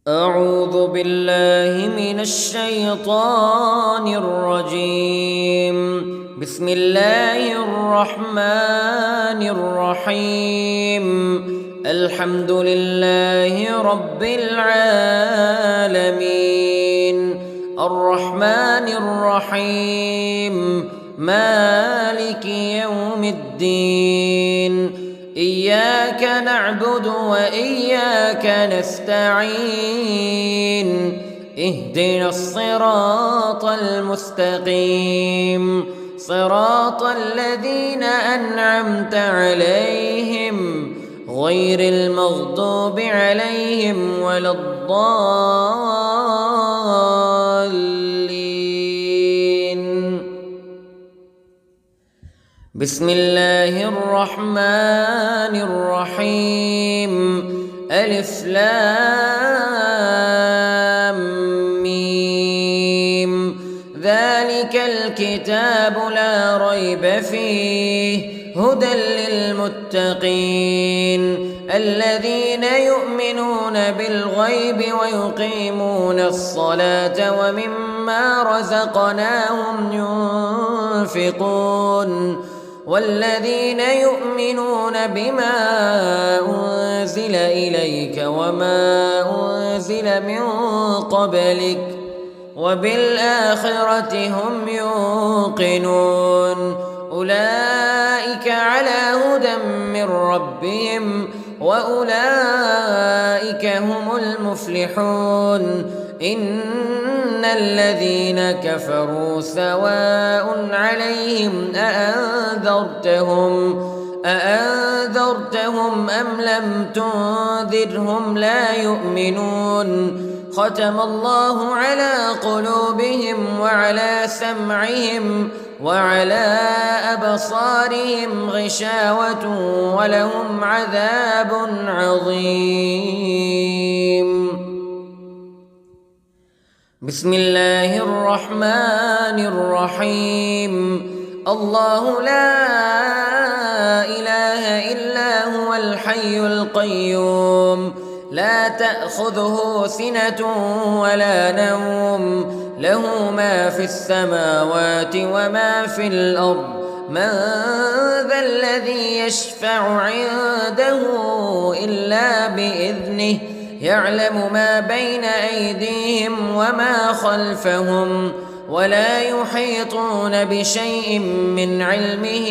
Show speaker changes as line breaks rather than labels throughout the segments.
أعوذ بالله من الشيطان الرجيم. بسم الله الرحمن الرحيم. الحمد لله رب العالمين الرحمن الرحيم مالك يوم الدين. إياك نعبد وإياك نستعين. اهدنا الصراط المستقيم صراط الذين أنعمت عليهم غير المغضوب عليهم ولا الضالين. بسم الله الرحمن الرحيم. ألف لام ميم. ذلك الكتاب لا ريب فيه هدى للمتقين الذين يؤمنون بالغيب ويقيمون الصلاة ومما رزقناهم ينفقون والذين يؤمنون بما أنزل إليك وما أنزل من قبلك وبالآخرة هم يوقنون. أولئك على هدى من ربهم وأولئك هم المفلحون. إن الذين كفروا سواء عليهم أأنذرتهم أم لم تنذرهم لا يؤمنون. ختم الله على قلوبهم وعلى سمعهم وعلى أبصارهم غشاوة ولهم عذاب عظيم. بسم الله الرحمن الرحيم. الله لا إله إلا هو الحي القيوم لا تأخذه سنة ولا نوم له ما في السماوات وما في الأرض. من ذا الذي يشفع عنده إلا بإذنه يعلم ما بين أيديهم وما خلفهم ولا يحيطون بشيء من علمه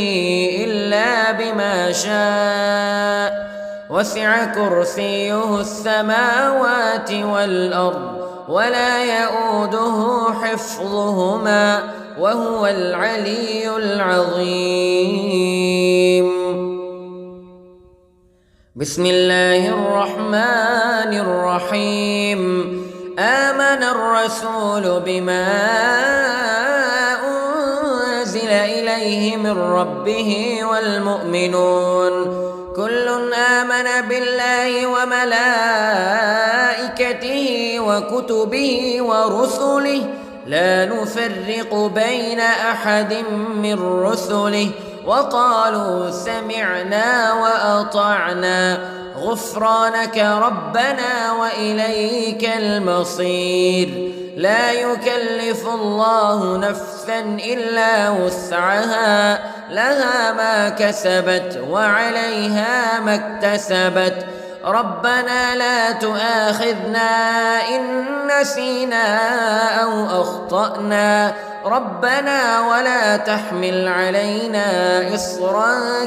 إلا بما شاء. وسع كرسيه السماوات والأرض ولا يؤوده حفظهما وهو العلي العظيم. بسم الله الرحمن الرحيم. آمن الرسول بما أنزل إليه من ربه والمؤمنون كل آمن بالله وملائكته وكتبه ورسله لا نفرق بين أحد من رسله وقالوا سمعنا وأطعنا غفرانك ربنا وإليك المصير. لا يكلف الله نفسا إلا وسعها لها ما كسبت وعليها ما اكتسبت. ربنا لا تؤاخذنا إن نسينا أو أخطأنا ربنا ولا تحمل علينا إصرا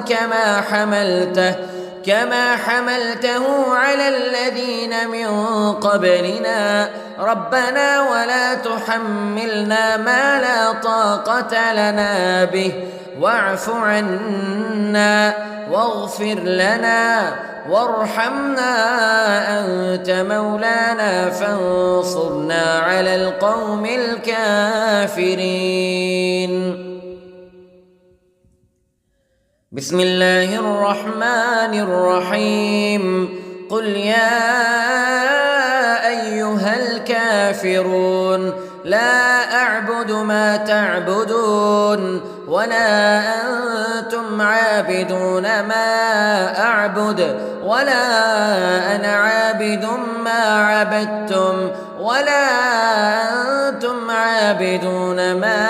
كما حملته على الذين من قبلنا ربنا ولا تحملنا ما لا طاقة لنا به واعف عنا واغفر لنا وارحمنا أنت مولانا فانصرنا على القوم الكافرين. بسم الله الرحمن الرحيم. قل يا أيها الكافرون لا أعبد ما تعبدون ولا أنتم عابدون ما أعبد ولا أنا عابد ما عبدتم ولا أنتم عابدون ما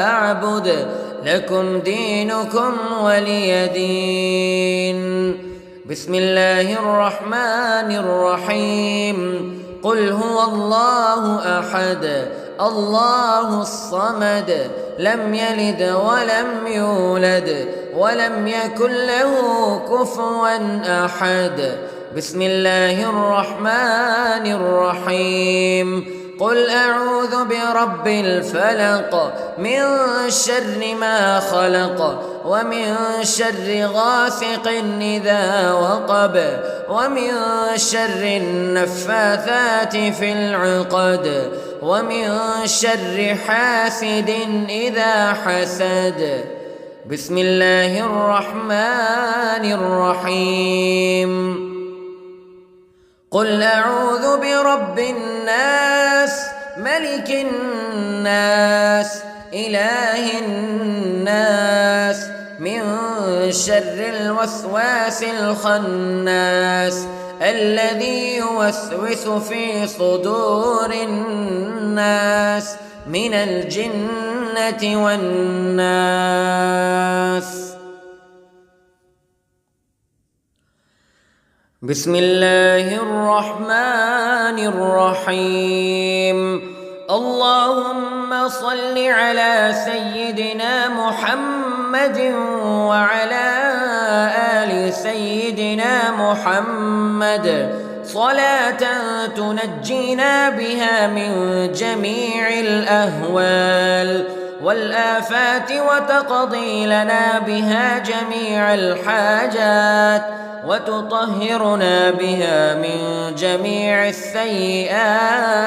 أعبد لكم دينكم ولي دين. بسم الله الرحمن الرحيم. قل هو الله أحد الله الصمد لم يلد ولم يولد ولم يكن له كفوا أحد. بسم الله الرحمن الرحيم. قل أعوذ برب الفلق من شر ما خلق ومن شر غاسق إذا وقب ومن شر النفاثات في العقد ومن شر حاسد إذا حسد. بسم الله الرحمن الرحيم. قل أعوذ برب الناس ملك الناس إله الناس من شر الوسواس الخناس الذي يوسوس في صدور الناس من الجنة والناس. بسم الله الرحمن الرحيم. اللهم صل على سيدنا محمد وعلى آل سيدنا محمد صلاة تنجينا بها من جميع الأهوال والآفات وتقضي لنا بها جميع الحاجات وتطهرنا بها من جميع السيئات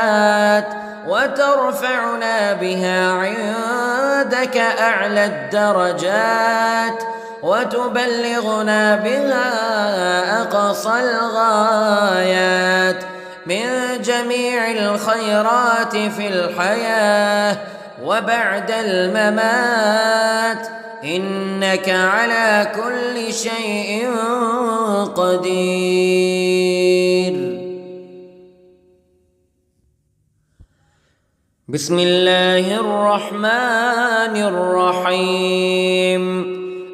وترفعنا بها عندك أعلى الدرجات وتبلغنا بها أقصى الغايات من جميع الخيرات في الحياة وبعد الممات إنك على كل شيء قدير. بسم الله الرحمن الرحيم.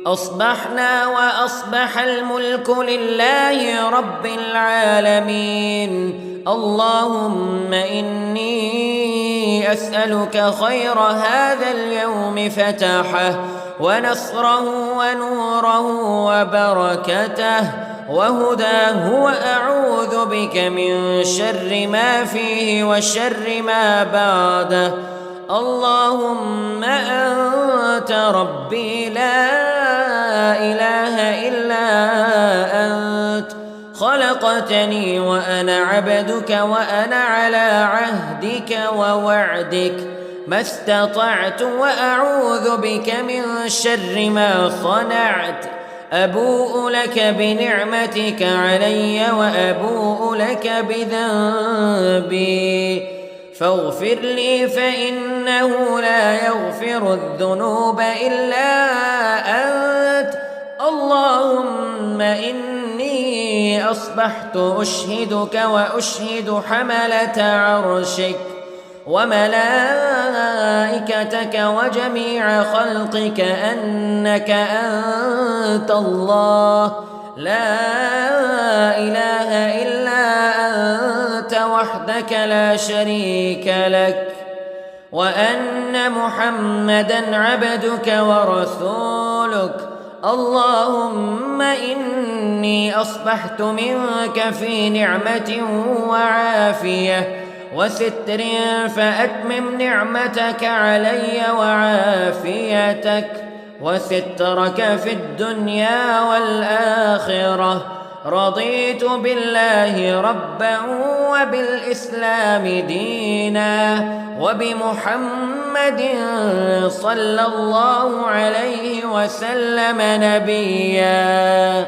أصبحنا وأصبح الملك لله رب العالمين. اللهم إني أسألك خير هذا اليوم فتحه ونصره ونوره وبركته وهداه وأعوذ بك من شر ما فيه وشر ما بعده. اللهم أنت ربي لا إله إلا أنت خلقتني وأنا عبدك وأنا على عهدك ووعدك ما استطعت وأعوذ بك من شر ما صنعت. أبوء لك بنعمتك علي وأبوء لك بذنبي فاغفر لي فإنه لا يغفر الذنوب إلا أنت. اللهم إني أصبحت أشهدك وأشهد حملة عرشك وملائكتك وجميع خلقك أنك أنت الله لا إله إلا أنت وحدك لا شريك لك وأن محمدًا عبدك ورسولك. اللهم إني أصبحت منك في نعمة وعافية وستر فأتمم نعمتك علي وعافيتك وسترك في الدنيا والآخرة. رضيت بالله ربا وبالإسلام دينا وبمحمد صلى الله عليه وسلم نبيا.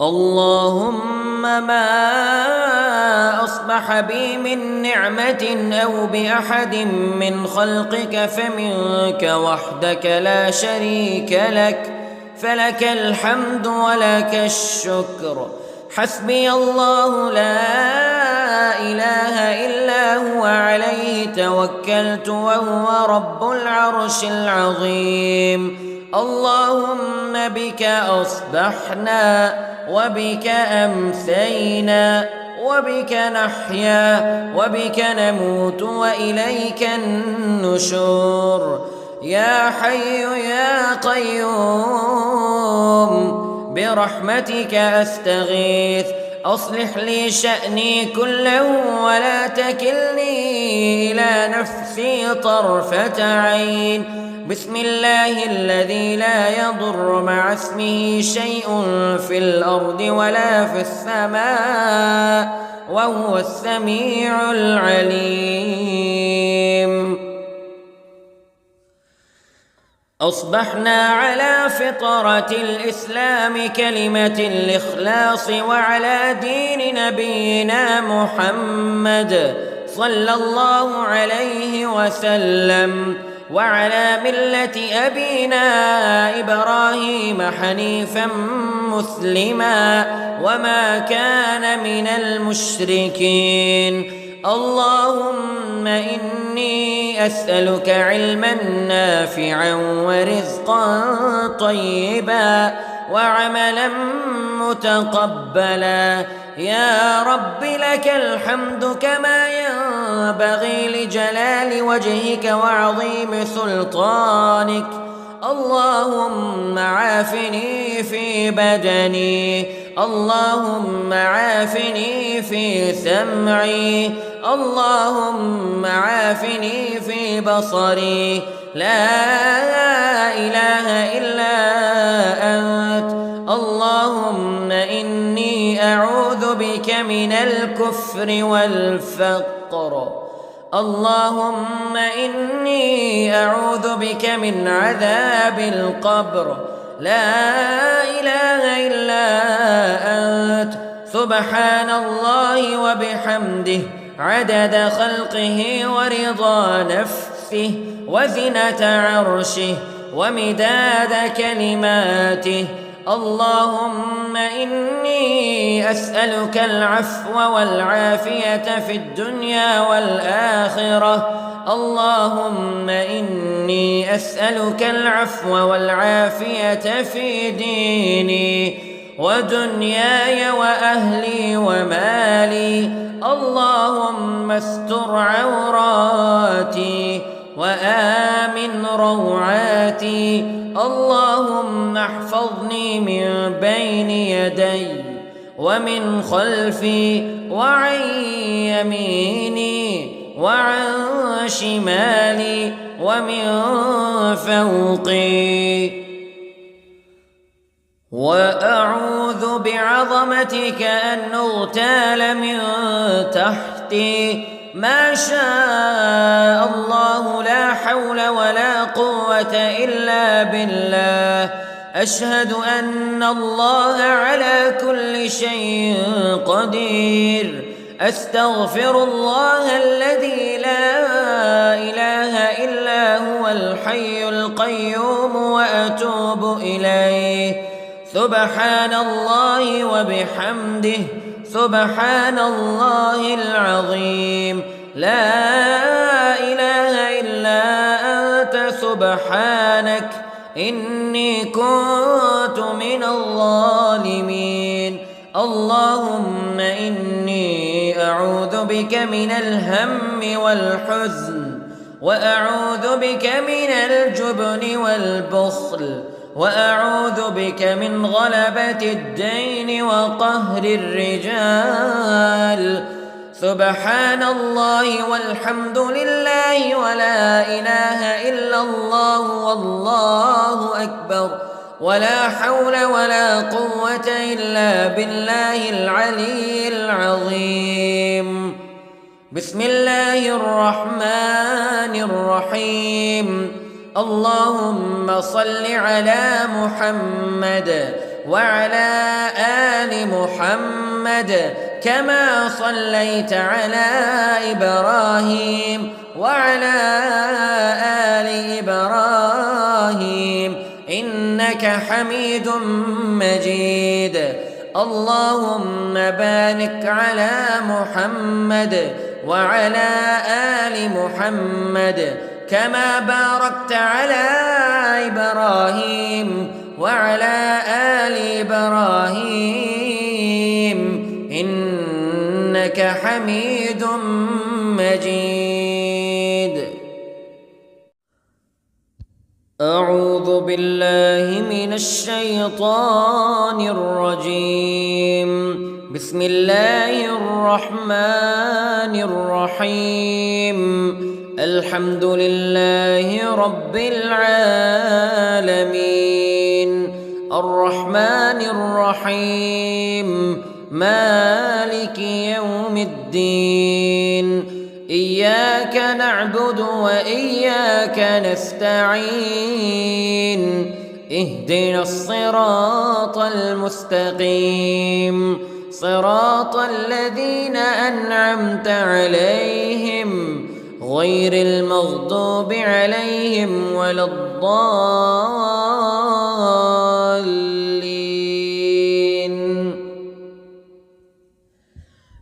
اللهم ما أصبح بي من نعمة أو بأحد من خلقك فمنك وحدك لا شريك لك فلك الحمد ولك الشكر. حسبي الله لا إله إلا هو عليه توكلت وهو رب العرش العظيم. اللهم بك أصبحنا وبك أمسينا وبك نحيا وبك نموت وإليك النشور. يا حي يا قيوم برحمتك أستغيث، أصلح لي شأني كله ولا تكلني إلى نفسي طرفة عين. بسم الله الذي لا يضر مع اسمه شيء في الأرض ولا في السماء وهو السميع العليم. أصبحنا على فطرة الإسلام كلمة الإخلاص وعلى دين نبينا محمد صلى الله عليه وسلم وعلى ملة أبينا إبراهيم حنيفا مسلما وما كان من المشركين. اللهم إني أسألك علما نافعا ورزقا طيبا وعملا متقبلا. يا رب لك الحمد كما ينبغي لجلال وجهك وعظيم سلطانك. اللهم عافني في بدني، اللهم عافني في سمعي، اللهم عافني في بصري. لا إله إلا أنت. اللهم إني أعوذ بك من الكفر والفقر. اللهم إني أعوذ بك من عذاب القبر. لا إله إلا أنت. سبحان الله وبحمده عدد خلقه ورضا نفسه وزنة عرشه ومداد كلماته. اللهم إني أسألك العفو والعافية في الدنيا والآخرة. اللهم إني أسألك العفو والعافية في ديني ودنياي وأهلي ومالي. اللهم استر عوراتي وآمن روعاتي. اللهم احفظني من بين يدي ومن خلفي وعن يميني وعن شمالي ومن فوقي. وأعوذ بعظمتك أن أغتال من تحتي. ما شاء الله لا حول ولا قوة إلا بالله. أشهد أن الله على كل شيء قدير. أستغفر الله الذي لا إله إلا هو الحي القيوم وأتوب إليه. سبحان الله وبحمده سبحان الله العظيم. لا إله إلا أنت سبحانك إني كنت من الظالمين. اللهم إني أعوذ بك من الهم والحزن وأعوذ بك من الجبن والبخل وأعوذ بك من غلبة الدين وقهر الرجال. سبحان الله والحمد لله ولا إله إلا الله والله أكبر ولا حول ولا قوة إلا بالله العلي العظيم. بسم الله الرحمن الرحيم. اللهم صل على محمد وعلى آل محمد كما صليت على إبراهيم وعلى آل إبراهيم إنك حميد مجيد. اللهم بارك على محمد وعلى آل محمد كما باركت على إبراهيم وعلى آل إبراهيم إنك حميد مجيد. أعوذ بالله من الشيطان الرجيم. بسم الله الرحمن الرحيم. الحمد لله رب العالمين الرحمن الرحيم مالك يوم الدين. إياك نعبد وإياك نستعين. اهدنا الصراط المستقيم صراط الذين أنعمت عليهم غير المغضوب عليهم ولا الضالين.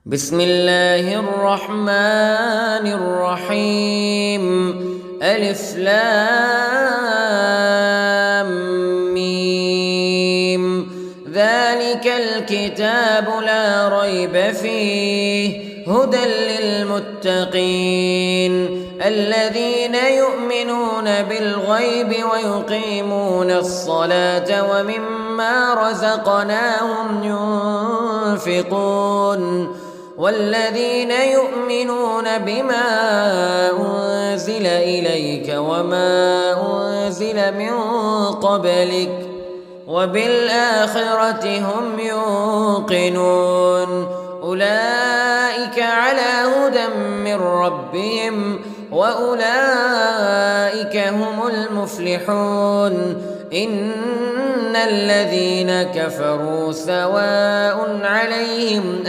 بسم الله الرحمن الرحيم. ألف لام ميم. ذلك الكتاب لا ريب فيه هدى للمتقين الذين يؤمنون بالغيب ويقيمون الصلاة ومما رزقناهم ينفقون والذين يؤمنون بما أنزل إليك وما أنزل من قبلك وبالآخرة هم يوقنون. أولئك على هدى من ربهم وأولئك هم المفلحون. إن الذين كفروا سواء عليهم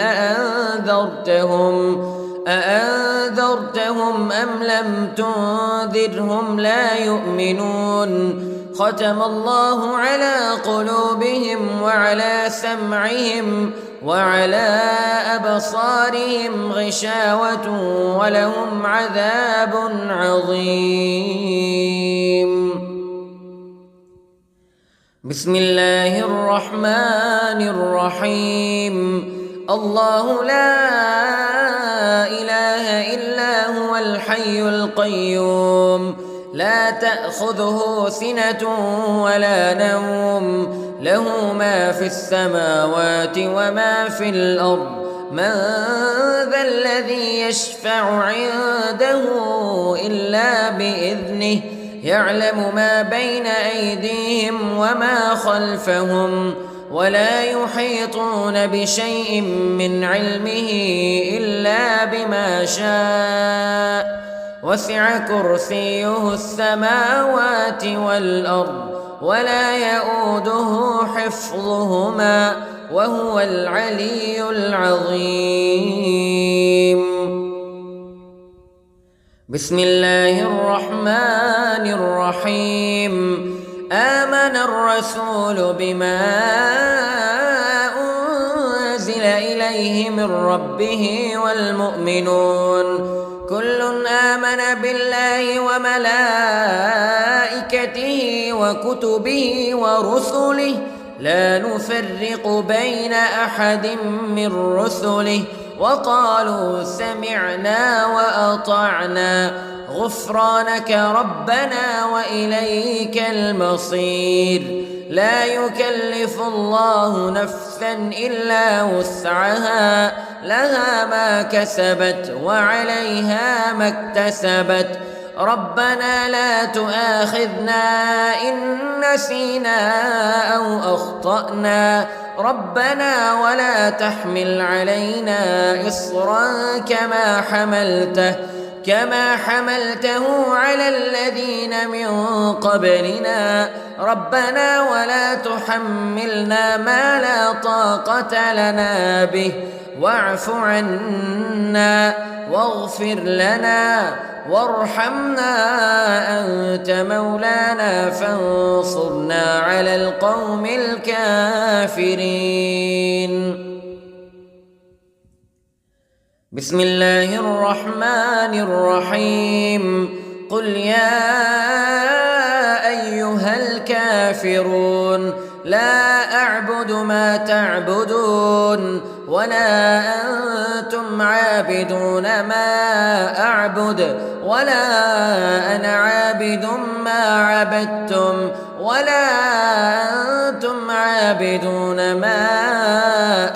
أأنذرتهم أم لم تنذرهم لا يؤمنون. ختم الله على قلوبهم وعلى سمعهم وعلى أبصارهم غشاوة ولهم عذاب عظيم. بسم الله الرحمن الرحيم. الله لا إله إلا هو الحي القيوم لا تأخذه سنة ولا نوم له ما في السماوات وما في الأرض. من ذا الذي يشفع عنده إلا بإذنه يعلم ما بين أيديهم وما خلفهم ولا يحيطون بشيء من علمه إلا بما شاء. وسع كرسيه السماوات والأرض ولا يؤوده حفظهما وهو العلي العظيم. بسم الله الرحمن الرحيم. آمن الرسول بما أنزل إليه من ربه والمؤمنون كل آمن بالله وملائكته وكتبه ورسله لا نفرق بين أحد من رسله وقالوا سمعنا وأطعنا غفرانك ربنا وإليك المصير. لا يكلف الله نفسا إلا وسعها لها ما كسبت وعليها ما اكتسبت. ربنا لا تؤاخذنا إن نسينا أو أخطأنا ربنا ولا تحمل علينا إصرا كما حملته على الذين من قبلنا ربنا ولا تحملنا ما لا طاقة لنا به واعف عنا واغفر لنا وارحمنا أنت مولانا فانصرنا على القوم الكافرين. بسم الله الرحمن الرحيم. قل يا أيها الكافرون لا أعبد ما تعبدون ولا أنتم عابدون ما أعبد ولا أنا عابد ما عبدتم ولا أنتم عابدون ما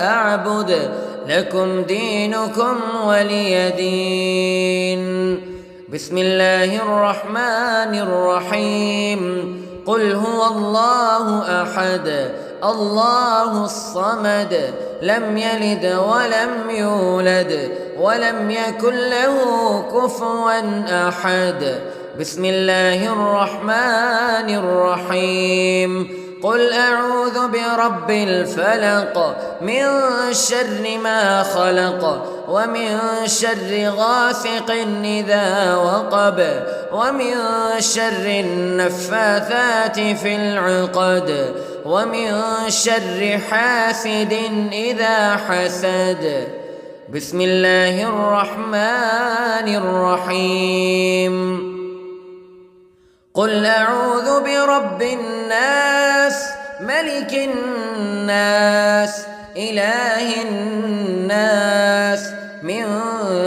أعبد لكم دينكم ولي دين. بسم الله الرحمن الرحيم. قل هو الله أحد الله الصمد لم يلد ولم يولد ولم يكن له كفوا أحد. بسم الله الرحمن الرحيم. قل أعوذ برب الفلق من شر ما خلق ومن شر غاسق إذا وقب ومن شر النفاثات في العقد ومن شر حاسد إذا حسد. بسم الله الرحمن الرحيم. قل أعوذ برب الناس ملك الناس إله الناس من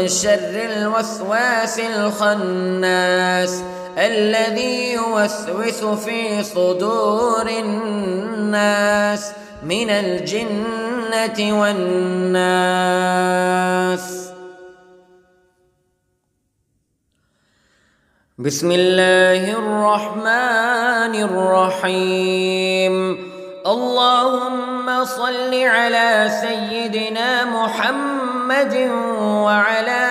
شر الوسواس الخناس الذي يوسوس في صدور الناس من الجنة والناس. بسم الله الرحمن الرحيم. اللهم صل على سيدنا محمد وعلى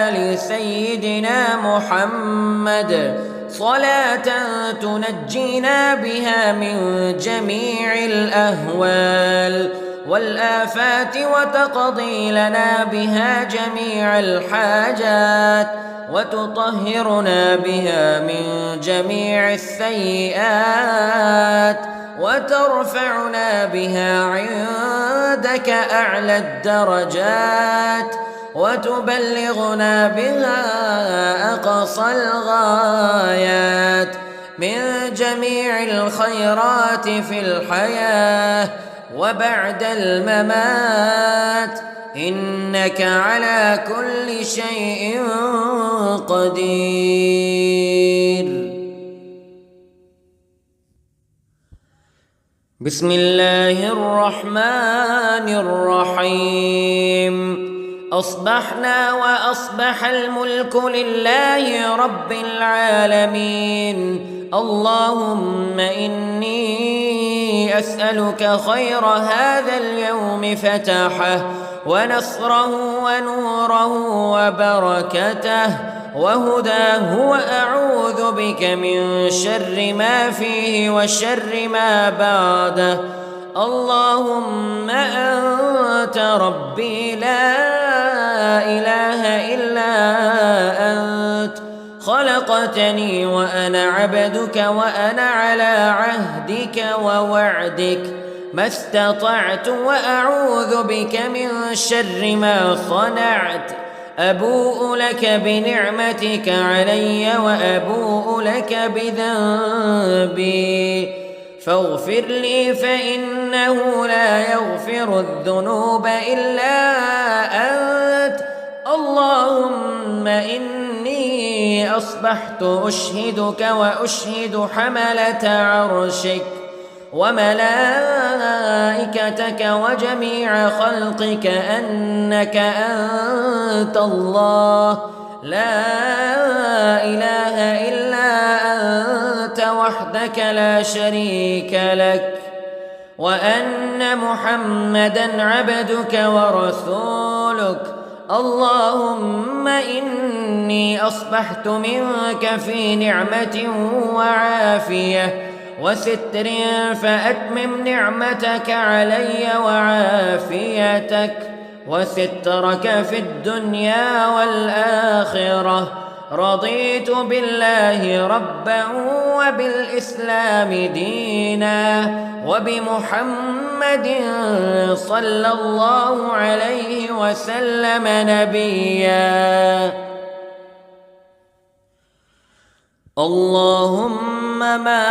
آل سيدنا محمد صلاة تنجينا بها من جميع الأهوال والآفات وتقضي لنا بها جميع الحاجات وتطهرنا بها من جميع السيئات وترفعنا بها عندك أعلى الدرجات وتبلغنا بها أقصى الغايات من جميع الخيرات في الحياة وبعد الممات إنك على كل شيء قدير. بسم الله الرحمن الرحيم. أصبحنا وأصبح الملك لله رب العالمين. اللهم إني أسألك خير هذا اليوم فتحه ونصره ونوره وبركته وهداه وأعوذ بك من شر ما فيه وشر ما بعده. اللهم أنت ربي لا إله إلا أنت خلقتني وأنا عبدك وأنا على عهدك ووعدك ما استطعت وأعوذ بك من شر ما صنعت. أبوء لك بنعمتك علي وأبوء لك بذنبي فاغفر لي فإنه لا يغفر الذنوب إلا أنت. اللهم إني أصبحت أشهدك وأشهد حملة عرشك وملائكتك وجميع خلقك أنك أنت الله لا إله إلا أنت وحدك لا شريك لك وأن محمدًا عبدك ورسولك. اللهم إني أصبحت منك في نعمة وعافية وستر، فأتمم نعمتك علي وعافيتك وسترك في الدنيا والآخرة. رضيت بالله ربا وبالإسلام دينا وبمحمد صلى الله عليه وسلم نبيا. اللهم ما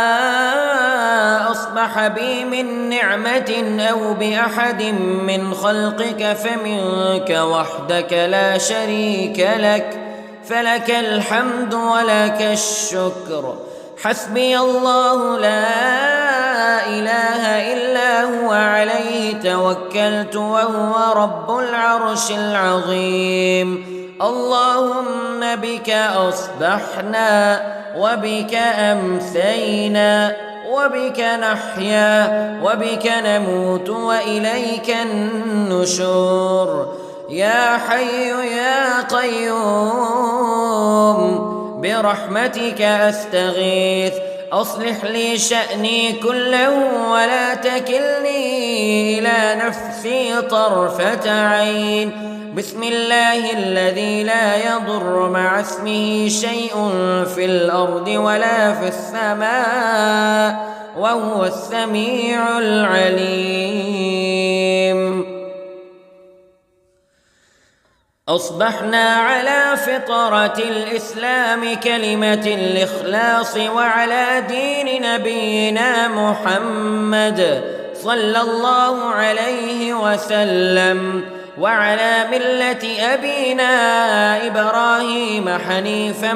أصبح بي من نعمة أو بأحد من خلقك فمنك وحدك لا شريك لك، فلك الحمد ولك الشكر. حسبي الله لا إله إلا هو عليه توكلت وهو رب العرش العظيم. اللهم بك أصبحنا وبك أمسينا وبك نحيا وبك نموت وإليك النشور. يا حي يا قيوم برحمتك أستغيث، أصلح لي شأني كله ولا تكلني إلى نفسي طرفة عين. بسم الله الذي لا يضر مع اسمه شيء في الأرض ولا في السماء وهو السميع العليم. أصبحنا على فطرة الإسلام كلمة الإخلاص وعلى دين نبينا محمد صلى الله عليه وسلم وعلى ملة أبينا إبراهيم حنيفا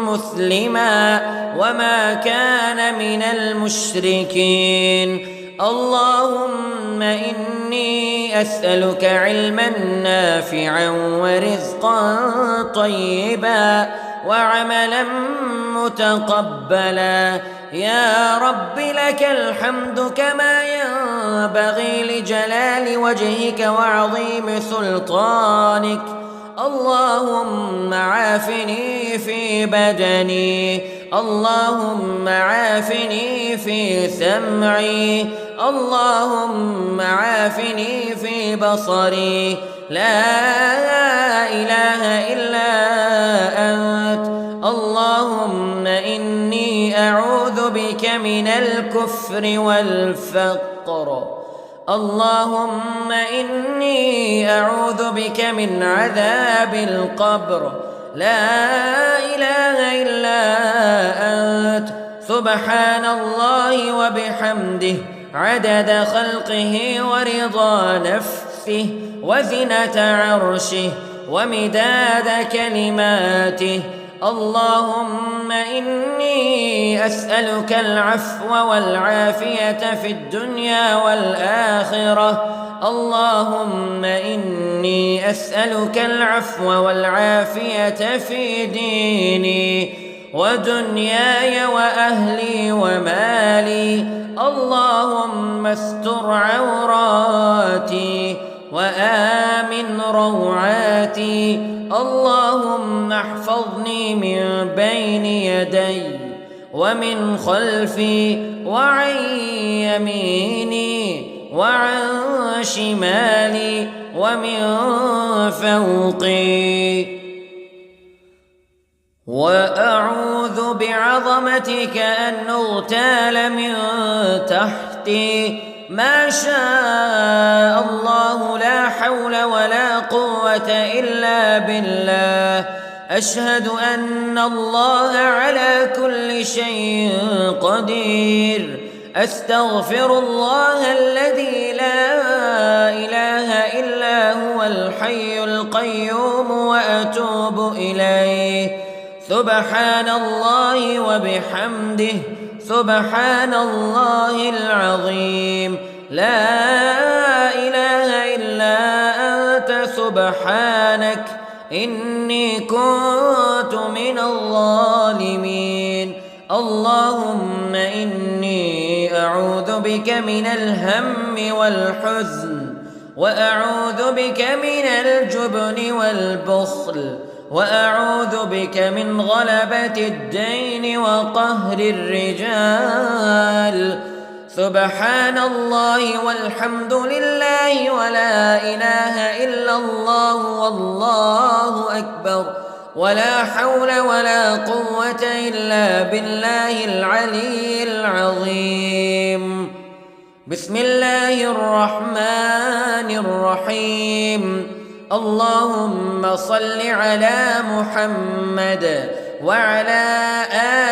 مسلما وما كان من المشركين. اللهم إني أسألك علما نافعا ورزقا طيبا وعملا متقبلا. يا رب لك الحمد كما ينبغي لجلال وجهك وعظيم سلطانك. اللهم عافني في بدني، اللهم عافني في سمعي، اللهم عافني في بصري. لا إله إلا أنت. اللهم إني أعوذ بك من الكفر والفقر. اللهم إني أعوذ بك من عذاب القبر. لا إله إلا أنت. سبحان الله وبحمده عدد خلقه ورضا نفسه وزنة عرشه ومداد كلماته. اللهم إني أسألك العفو والعافية في الدنيا والآخرة. اللهم إني أسألك العفو والعافية في ديني ودنياي وأهلي ومالي. اللهم استر عوراتي وآمن روعاتي. اللهم احفظني من بين يدي ومن خلفي وعن يميني وعن شمالي ومن فوقي. وأعوذ بعظمتك أن أغتال من تحتي. ما شاء الله لا حول ولا قوة إلا بالله. أشهد أن الله على كل شيء قدير. أستغفر الله الذي لا إله إلا هو الحي القيوم وأتوب إليه. سبحان الله وبحمده سبحان الله العظيم. لا إله إلا أنت سبحانك إني كنت من الظالمين. اللهم إني أعوذ بك من الهم والحزن وأعوذ بك من الجبن والبخل وأعوذ بك من غلبة الدين وقهر الرجال. سبحان الله والحمد لله ولا إله إلا الله والله أكبر ولا حول ولا قوة إلا بالله العلي العظيم. بسم الله الرحمن الرحيم. اللهم صل على محمد وعلى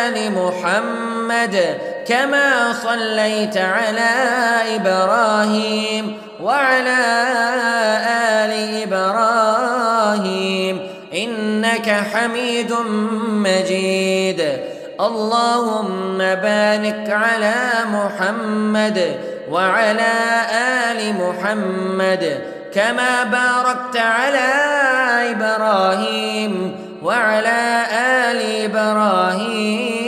آل محمد كما صليت على إبراهيم وعلى آل إبراهيم إنك حميد مجيد. اللهم بارك على محمد وعلى آل محمد كما باركت على إبراهيم وعلى آل إبراهيم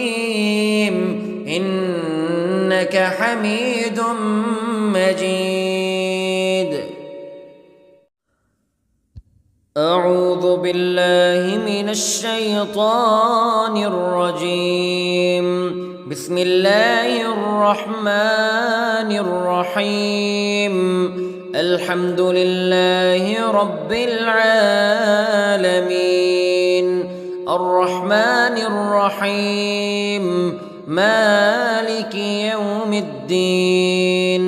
إنك حميد مجيد. أعوذ بالله من الشيطان الرجيم. بسم الله الرحمن الرحيم. الحمد لله رب العالمين الرحمن الرحيم مالك يوم الدين.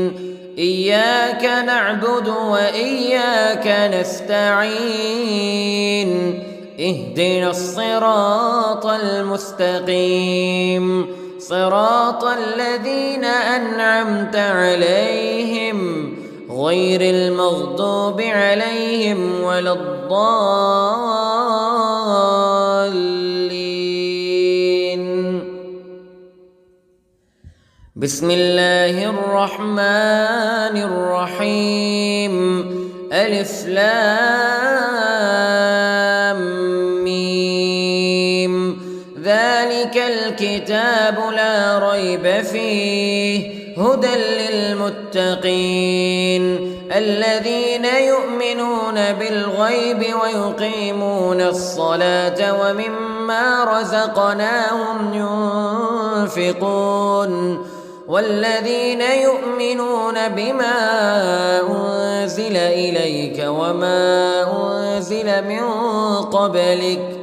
إياك نعبد وإياك نستعين. اهدنا الصراط المستقيم صراط الذين أنعمت عليهم غير المغضوب عليهم ولا الضالين. بسم الله الرحمن الرحيم. ألف لام ميم. ذلك الكتاب لا ريب فيه هدى للمتقين الذين يؤمنون بالغيب ويقيمون الصلاة ومما رزقناهم ينفقون والذين يؤمنون بما أنزل إليك وما أنزل من قبلك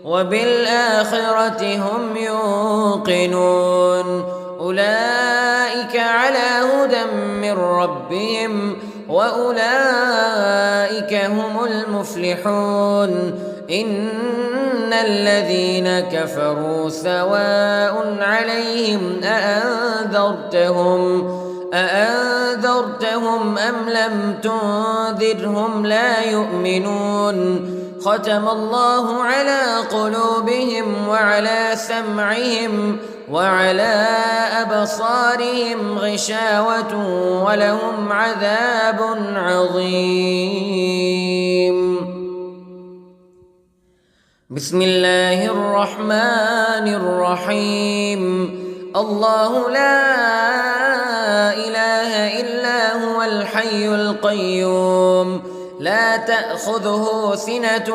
وبالآخرة هم يوقنون. أولئك على هدى من ربهم وأولئك هم المفلحون. إن الذين كفروا سواء عليهم أأنذرتهم أم لم تنذرهم لا يؤمنون. ختم الله على قلوبهم وعلى سمعهم وعلى أبصارهم غشاوة ولهم عذاب عظيم. بسم الله الرحمن الرحيم. الله لا إله إلا هو الحي القيوم لا تأخذه سنة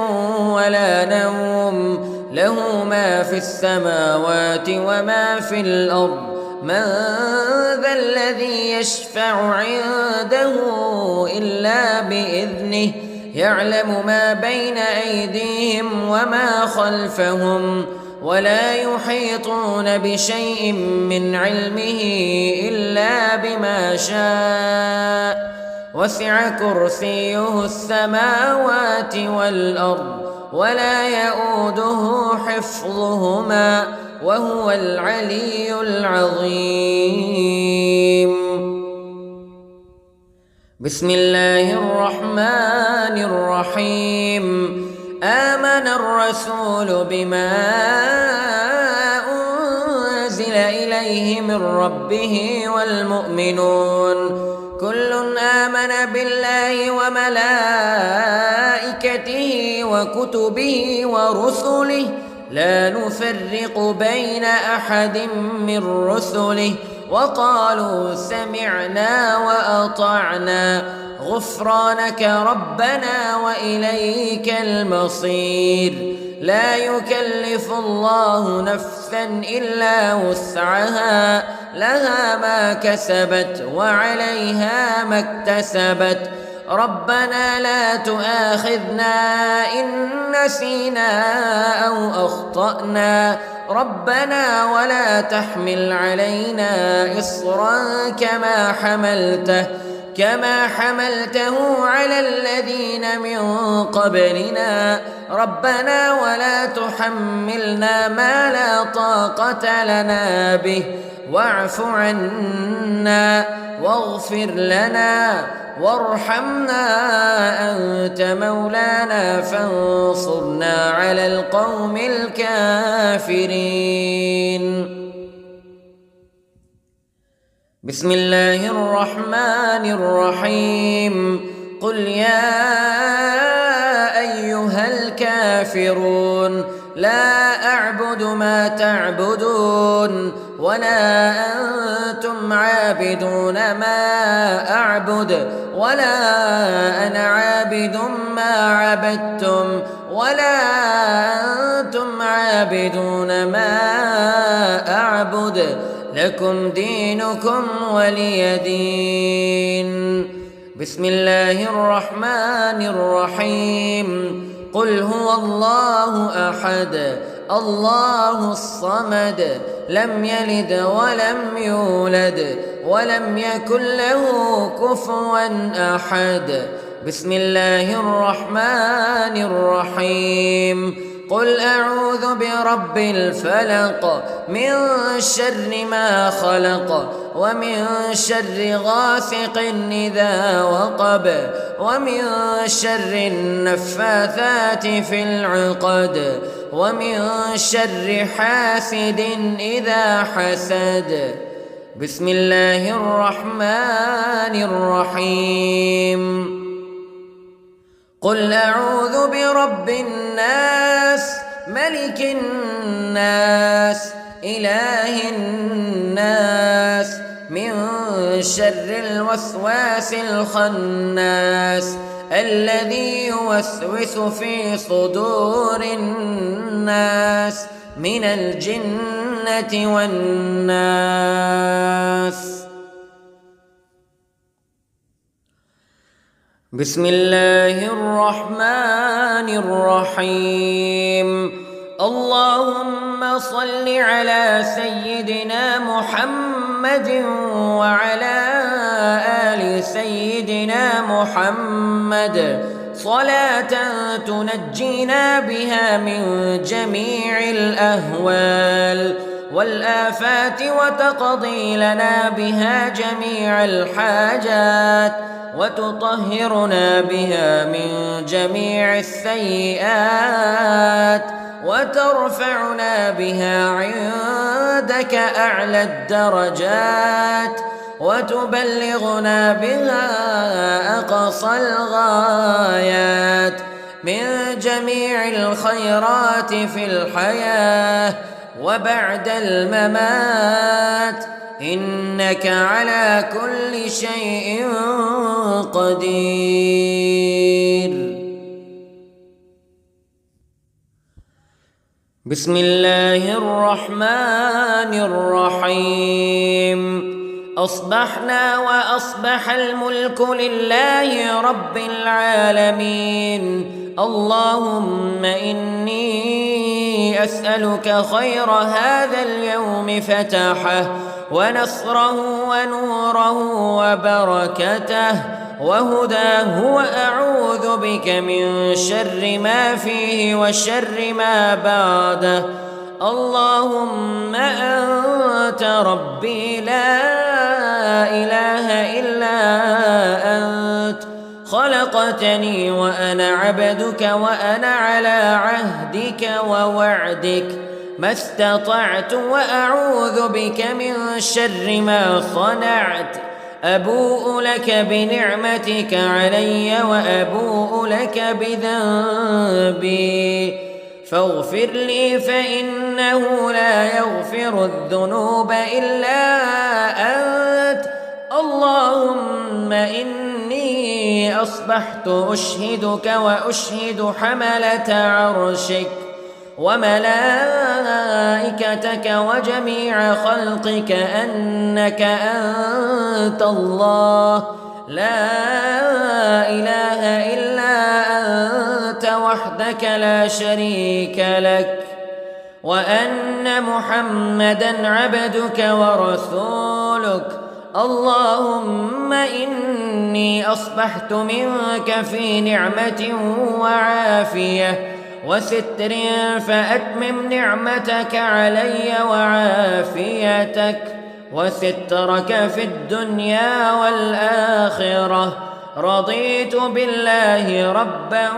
ولا نوم له ما في السماوات وما في الأرض. من ذا الذي يشفع عنده إلا بإذنه يعلم ما بين أيديهم وما خلفهم ولا يحيطون بشيء من علمه إلا بما شاء. وسع كرسيه السماوات والأرض ولا يؤوده حفظهما وهو العلي العظيم. بسم الله الرحمن الرحيم. آمن الرسول بما أنزل إليه من ربه والمؤمنون كل آمن بالله وملائكته وكتبه ورسله لا نفرق بين أحد من رسله وقالوا سمعنا وأطعنا غفرانك ربنا وإليك المصير. لا يكلف الله نفسا إلا وسعها، لها ما كسبت وعليها ما اكتسبت. ربنا لا تؤاخذنا إن نسينا أو أخطأنا، ربنا ولا تحمل علينا إصرا كما حملته على الذين من قبلنا، ربنا ولا تحملنا ما لا طاقة لنا به، واعف عنا واغفر لنا وارحمنا أنت مولانا فانصرنا على القوم الكافرين. بسم الله الرحمن الرحيم. قل يا أيها الكافرون لا أعبد ما تعبدون ولا أنتم عابدون ما أعبد ولا أنا عابد ما عبدتم ولا أنتم عابدون ما أعبد، لكم دينكم ولي دين. بسم الله الرحمن الرحيم. قل هو الله أحد الله الصمد لم يلد ولم يولد ولم يكن له كفوا أحد. بسم الله الرحمن الرحيم. قل أعوذ برب الفلق من شر ما خلق ومن شر غاسق إذا وقب ومن شر النفاثات في العقد ومن شر حاسد إذا حسد. بسم الله الرحمن الرحيم. قل أعوذ برب الناس ملك الناس إله الناس من شر الوسواس الخناس الذي يوسوس في صدور الناس من الجنة والناس. بسم الله الرحمن الرحيم. اللهم صل على سيدنا محمد وعلى آل سيدنا محمد صلاة تنجينا بها من جميع الأهوال والآفات وتقضي لنا بها جميع الحاجات وتطهرنا بها من جميع السيئات وترفعنا بها عندك أعلى الدرجات وتبلغنا بها أقصى الغايات من جميع الخيرات في الحياة وبعد الممات، إنك على كل شيء قدير. بسم الله الرحمن الرحيم. أصبحنا وأصبح الملك لله رب العالمين. اللهم إني أسألك خير هذا اليوم فتحه ونصره ونوره وبركته وهداه، وأعوذ بك من شر ما فيه وشر ما بعده. اللهم أنت ربي لا إله إلا أنت، خلقتني وأنا عبدك وأنا على عهدك ووعدك ما استطعت، وأعوذ بك من شر ما صنعت. أبوء لك بنعمتك علي وأبوء لك بذنبي، فاغفر لي فإنه لا يغفر الذنوب إلا أنت. اللهم إني أصبحت أشهدك وأشهد حملة عرشك وملائكتك وجميع خلقك أنك أنت الله لا إله إلا أنت وحدك لا شريك لك، وأن محمدًا عبدك ورسولك. اللهم إني أصبحت منك في نعمة وعافية وستر، فأتمم نعمتك علي وعافيتك وسترك في الدنيا والآخرة. رضيت بالله ربا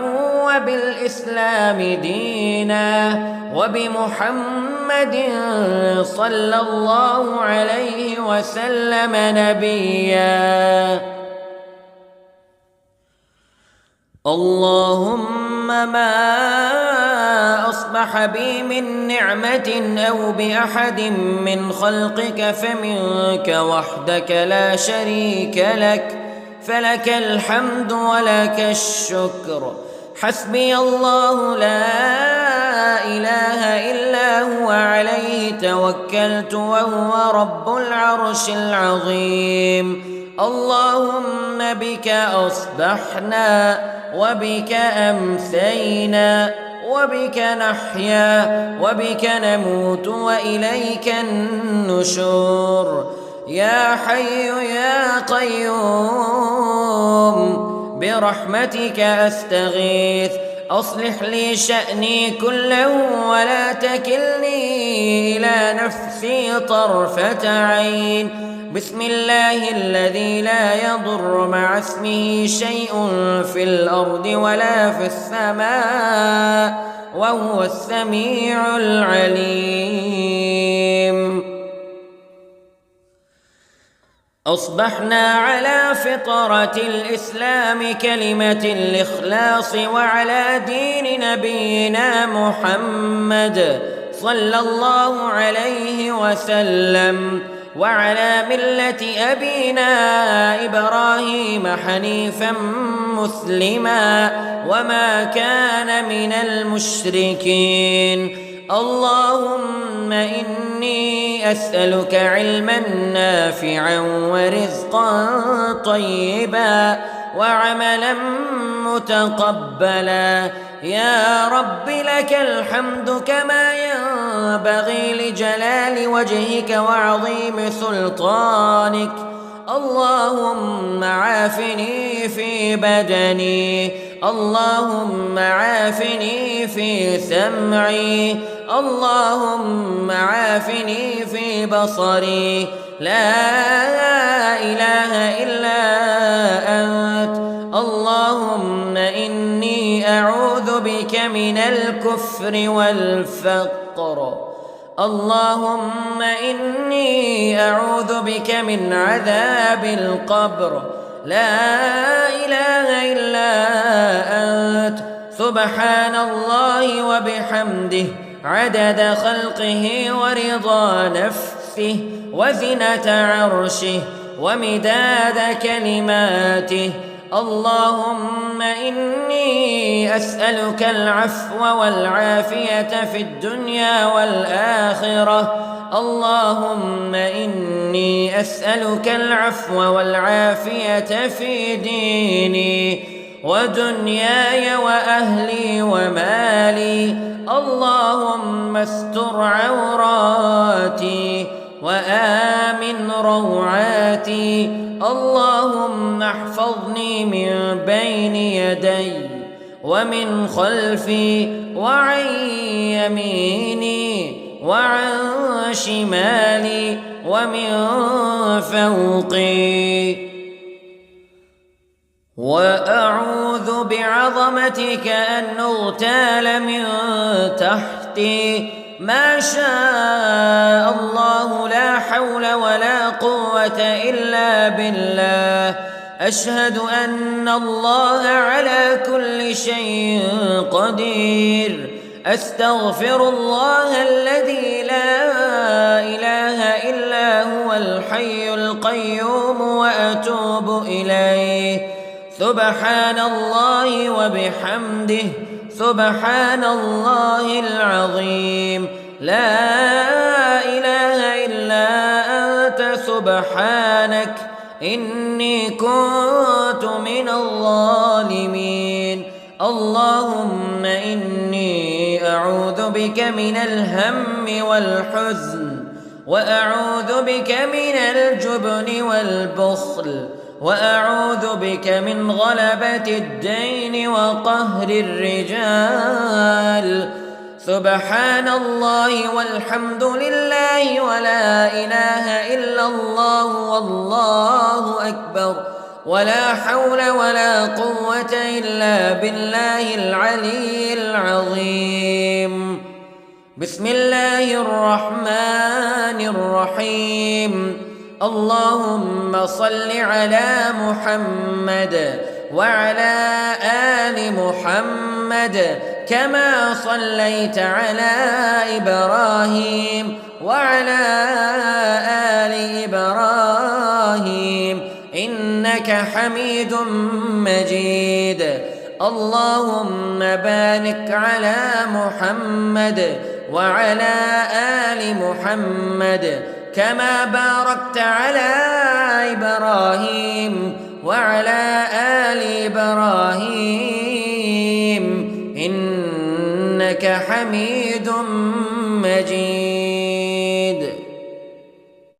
وبالإسلام دينا وبمحمد صلى الله عليه وسلم نبيا. اللهم ما أصبح بي من نعمة أو بأحد من خلقك فمنك وحدك لا شريك لك، فلك الحمد ولك الشكر. حسبي الله لا إله إلا هو عليه توكلت وهو رب العرش العظيم. اللهم بك أصبحنا وبك أمسينا وبك نحيا وبك نموت وإليك النشور. يا حي يا قيوم برحمتك أستغيث، أصلح لي شأني كله ولا تكلني إلى نفسي طرفة عين. بسم الله الذي لا يضر مع اسمه شيء في الأرض ولا في السماء وهو السميع العليم. أصبحنا على فطرة الإسلام كلمة الإخلاص وعلى دين نبينا محمد صلى الله عليه وسلم وعلى ملة أبينا إبراهيم حنيفا مسلما وما كان من المشركين. اللهم إني أسألك علما نافعا ورزقا طيبا وعملا متقبلا. يا رب لك الحمد كما ينبغي لجلال وجهك وعظيم سلطانك. اللهم عافني في بدني، اللهم عافني في سمعي، اللهم عافني في بصري. لا إله إلا أنت. اللهم إني أعوذ بك من الكفر والفقر. اللهم إني أعوذ بك من عذاب القبر. لا إله إلا أنت. سبحان الله وبحمده عدد خلقه ورضا نفسه وزنة عرشه ومداد كلماته. اللهم إني أسألك العفو والعافية في الدنيا والآخرة. اللهم إني أسألك العفو والعافية في ديني ودنياي وأهلي ومالي. اللهم استر عوراتي وآمن روعاتي. اللهم احفظني من بين يدي ومن خلفي وعن يميني وعن شمالي ومن فوقي. وأعوذ بعظمتك أن أغتال من تحتي. ما شاء الله لا حول ولا قوة إلا بالله. أشهد أن الله على كل شيء قدير. أستغفر الله الذي لا إله إلا هو الحي القيوم وأتوب إليه. سبحان الله وبحمده، سبحان الله العظيم. لا إله إلا أنت سبحانك إني كنت من الظالمين. اللهم إني أعوذ بك من الهم والحزن، وأعوذ بك من الجبن والبخل، وأعوذ بك من غلبة الدين وقهر الرجال. سبحان الله والحمد لله ولا إله إلا الله والله أكبر، ولا حول ولا قوة إلا بالله العلي العظيم. بسم الله الرحمن الرحيم. اللهم صل على محمد وعلى آل محمد كما صليت على إبراهيم وعلى آل إبراهيم إنك حميد مجيد. اللهم بارك على محمد وعلى آل محمد كما باركت على إبراهيم وعلى آل إبراهيم إنك حميد مجيد.